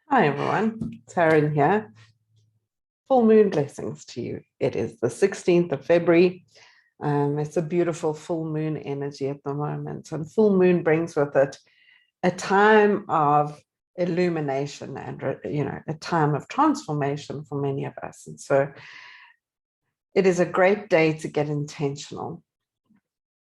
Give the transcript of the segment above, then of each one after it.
Hi everyone, Taryn here. Full moon blessings to you. It is the 16th of February. It's a beautiful full moon energy at the moment, and full moon brings with it a time of illumination and a time of transformation for many of us. And so it is a great day to get intentional.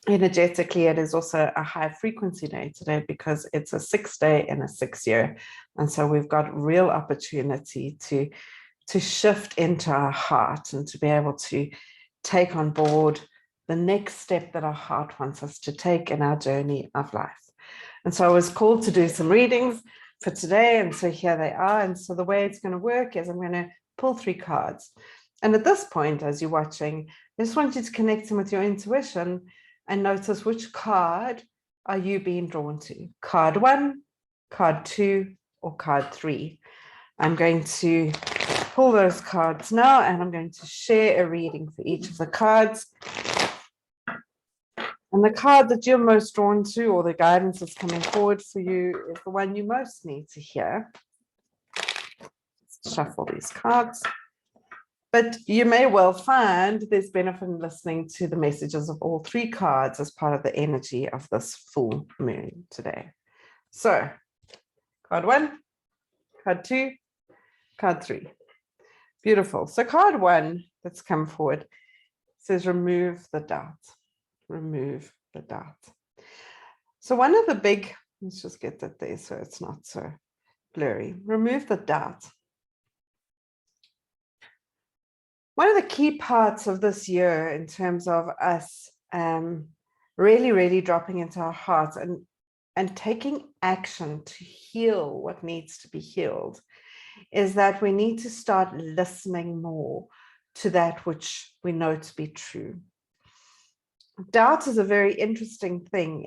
Energetically, it is also a high frequency day today because it's a 6-day and a 6-year. And so we've got real opportunity to shift into our heart and to be able to take on board the next step that our heart wants us to take in our journey of life. And so I was called to do some readings for today. And so here they are. And so the way it's going to work is I'm going to pull 3 cards. And at this point, as you're watching, I just want you to connect in with your intuition and notice which card are you being drawn to. Card 1, card 2, or card 3. I'm going to pull those cards now, and I'm going to share a reading for each of the cards. And the card that you're most drawn to, or the guidance that's coming forward for you, is the one you most need to hear. Let's shuffle these cards. But you may well find there's benefit in listening to the messages of all 3 cards as part of the energy of this full moon today. So, card 1, card 2, card 3. Beautiful. So card 1 that's come forward says remove the doubt. Remove the doubt. So one of the big, let's just get that there so it's not so blurry. Remove the doubt. One of the key parts of this year in terms of us really dropping into our hearts and taking action to heal what needs to be healed is that we need to start listening more to that which we know to be true. Doubt is a very interesting thing.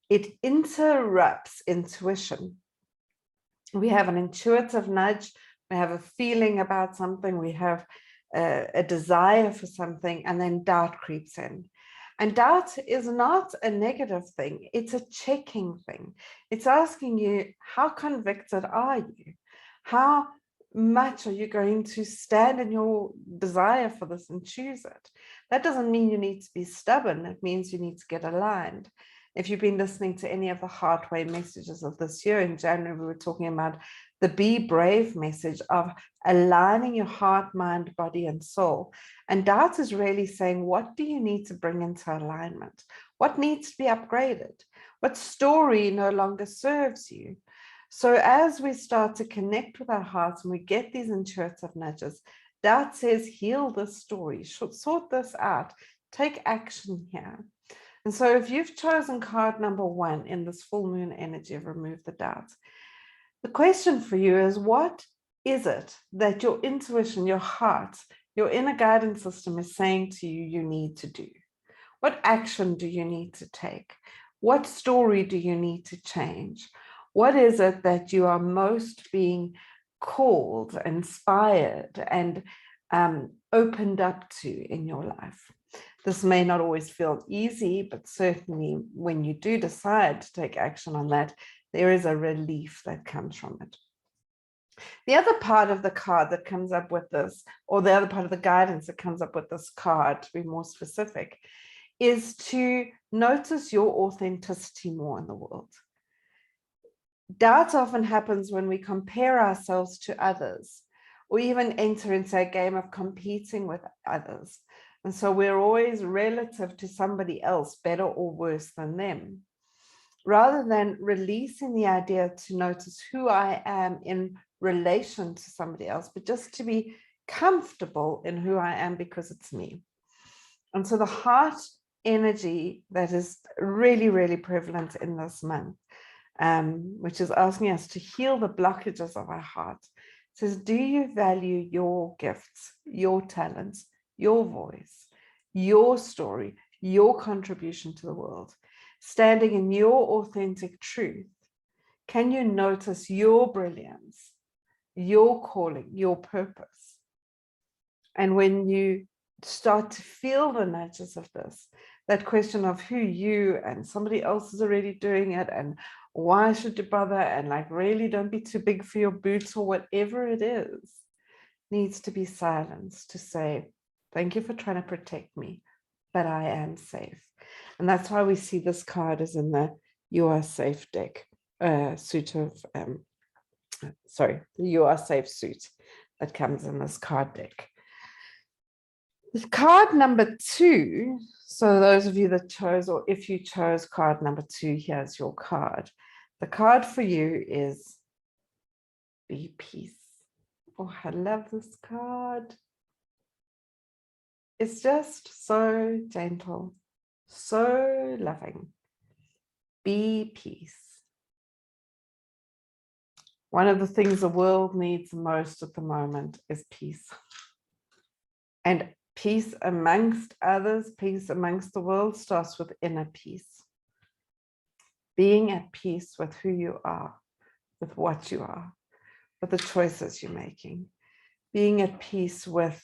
It interrupts intuition. We have an intuitive nudge, we have a feeling about something, we have a desire for something, and then doubt creeps in. And doubt is not a negative thing, it's a checking thing. It's asking you, how convicted are you? How much are you going to stand in your desire for this and choose it? That doesn't mean you need to be stubborn. It means you need to get aligned. If you've been listening to any of the Heartway messages of this year, in January, we were talking about the Be Brave message of aligning your heart, mind, body, and soul. And doubt is really saying, what do you need to bring into alignment? What needs to be upgraded? What story no longer serves you? So as we start to connect with our hearts and we get these intuitive nudges, doubt says, heal this story, sort this out, take action here. And so if you've chosen card number 1 in this full moon energy of remove the doubt, the question for you is, what is it that your intuition, your heart, your inner guidance system is saying to you you need to do? What action do you need to take? What story do you need to change? What is it that you are most being called, inspired, and opened up to in your life? This may not always feel easy, but certainly when you do decide to take action on that, there is a relief that comes from it. The other part of the card that comes up with this, or the other part of the guidance that comes up with this card, to be more specific, is to notice your authenticity more in the world. Doubt often happens when we compare ourselves to others, or even enter into a game of competing with others. And so we're always relative to somebody else, better or worse than them. Rather than releasing the idea to notice who I am in relation to somebody else, but just to be comfortable in who I am because it's me. And so the heart energy that is really prevalent in this month, which is asking us to heal the blockages of our heart, says, do you value your gifts, your talents, your voice, your story, your contribution to the world? Standing in your authentic truth, can you notice your brilliance, your calling, your purpose? And when you start to feel the nudges of this, that question of who you and somebody else is already doing it, and why should you bother? And like, really don't be too big for your boots, or whatever it is, needs to be silenced to say, thank you for trying to protect me, but I am safe. And that's why we see this card is in the You Are Safe deck, suit of, sorry, the You Are Safe suit that comes in this card deck. The card number 2, so those of you that chose, or if you chose card number 2, here's your card. The card for you is Be Peace. Oh, I love this card. It's just so gentle, so loving. Be peace. One of the things the world needs most at the moment is peace. And peace amongst others, peace amongst the world starts with inner peace. Being at peace with who you are, with what you are, with the choices you're making. Being at peace with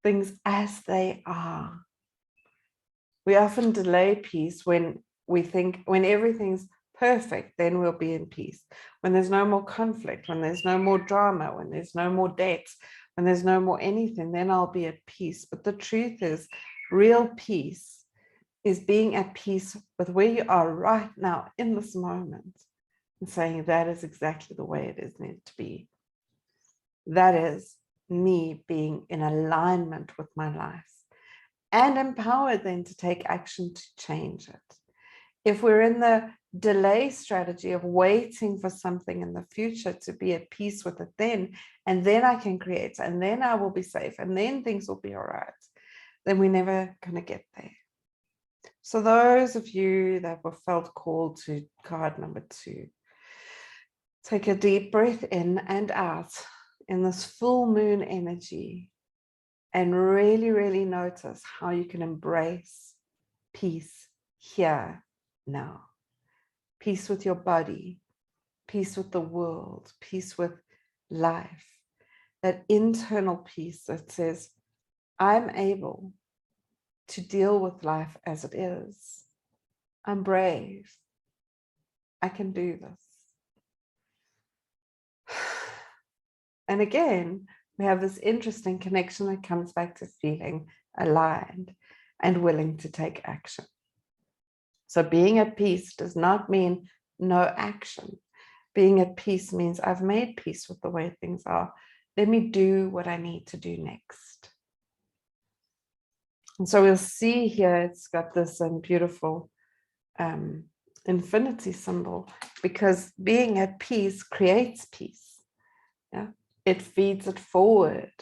things as they are. We often delay peace when we think, when everything's perfect, then we'll be in peace. When there's no more conflict, when there's no more drama, when there's no more debts, when there's no more anything, then I'll be at peace. But the truth is, real peace is being at peace with where you are right now in this moment and saying that is exactly the way it is meant to be. That is me being in alignment with my life and empowered then to take action to change it. If we're in the delay strategy of waiting for something in the future to be at peace with it then, and then I can create, and then I will be safe, and then things will be all right, then we're never going to get there. So those of you that were felt called to card number 2, take a deep breath in and out in this full moon energy and really, really notice how you can embrace peace here now. Peace with your body, peace with the world, peace with life. That internal peace that says, I'm able to deal with life as it is. I'm brave. I can do this. And again, we have this interesting connection that comes back to feeling aligned and willing to take action. So being at peace does not mean no action. Being at peace means I've made peace with the way things are. Let me do what I need to do next. And so we'll see here, it's got this beautiful infinity symbol, because being at peace creates peace. Yeah, it feeds it forward.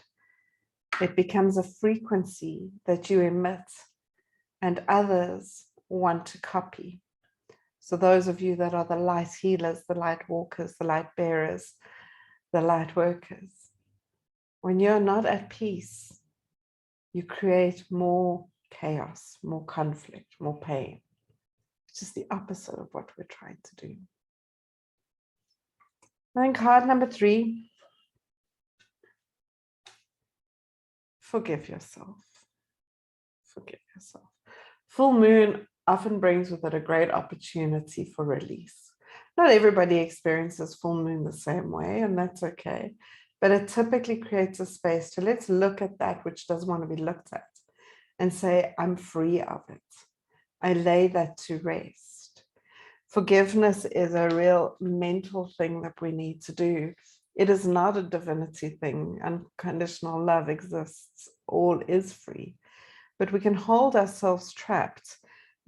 It becomes a frequency that you emit and others want to copy. So those of you that are the light healers, the light walkers, the light bearers, the light workers, when you're not at peace, you create more chaos, more conflict, more pain, which is the opposite of what we're trying to do. And then card number 3, forgive yourself. Forgive yourself. Full moon often brings with it a great opportunity for release. Not everybody experiences full moon the same way, and that's okay. But it typically creates a space to let's look at that which doesn't want to be looked at and say, I'm free of it. I lay that to rest. Forgiveness is a real mental thing that we need to do. It is not a divinity thing. Unconditional love exists. All is free. But we can hold ourselves trapped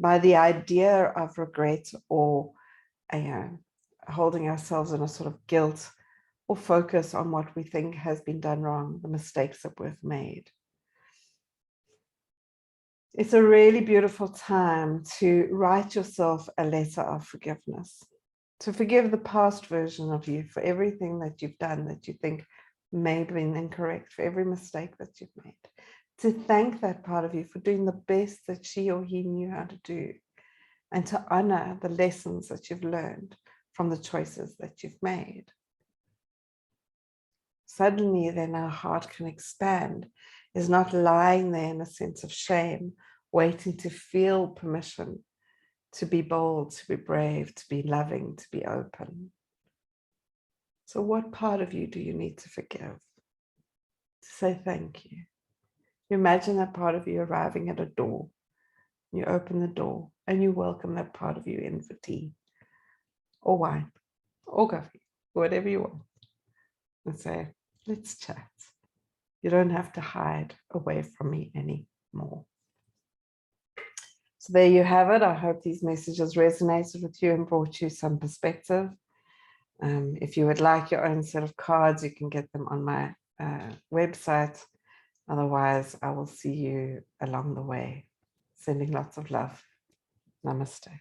by the idea of regret or holding ourselves in a sort of guilt or focus on what we think has been done wrong, the mistakes that we've made. It's a really beautiful time to write yourself a letter of forgiveness, to forgive the past version of you for everything that you've done that you think may have been incorrect, for every mistake that you've made, to thank that part of you for doing the best that she or he knew how to do, and to honor the lessons that you've learned from the choices that you've made. Suddenly then our heart can expand, is not lying there in a sense of shame, waiting to feel permission to be bold, to be brave, to be loving, to be open. So what part of you do you need to forgive? To say thank you. You imagine that part of you arriving at a door. You open the door and you welcome that part of you in for tea or wine or coffee, whatever you want. And say, let's chat. You don't have to hide away from me anymore. So there you have it. I hope these messages resonated with you and brought you some perspective. If you would like your own set of cards, you can get them on my website. Otherwise, I will see you along the way. Sending lots of love. Namaste.